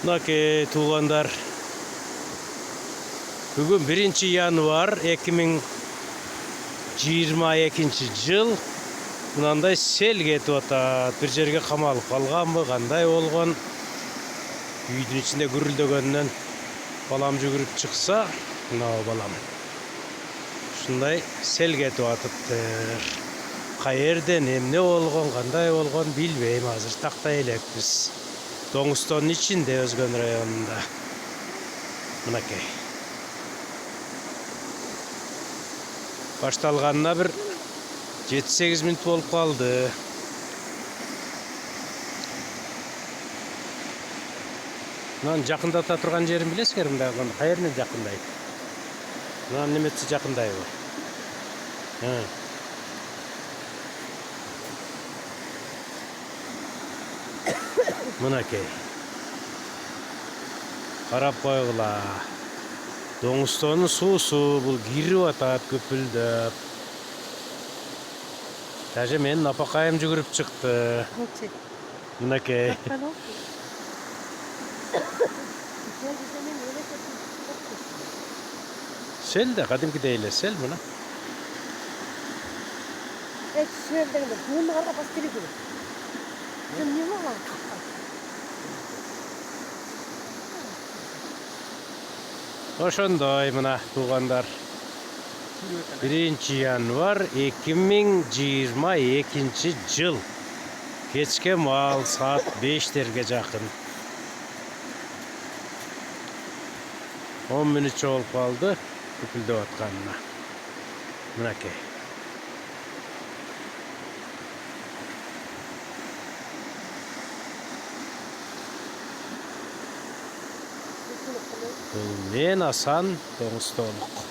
Мынакей туугандар, бүгүн 1 январ 2022 жыл. Мынандай сел кетип атат. Бир жерге камалып калганбы, кандай болгон? Үйдүн ичинде гүрүлдөгөндөн балам жүгүрүп чыкса, мына балам. Ушундай сел кетип атыптыр. Каерден эмне болгон, кандай болгон билбейм, азыр тактай элекпиз. Доңустоонун ичинде, Өзгөн районунда. Мынакей. Башталганына бир 7-8 мүнөт болуп калды. Мынаны жакындата турган жерин билесиңер, мындай каеринен жакындайт? Мынанын неметси жакындайбы? Мынакей. Карап койгула. Доңустоонун суусу бул кирип атат көпүлдөп. Даже менин апакайым жүгүрүп чыкты. Мынакей. Сел да кадимкидей эле сел мына. Ошондой мына туугандар. 1 январ 2022 жыл. Кечке маал саат 5-терге жакын. 10 мүнөтчө болуп калды көпүлдөп атканына. Мынакей. Бул мен Асан Доңустоолук.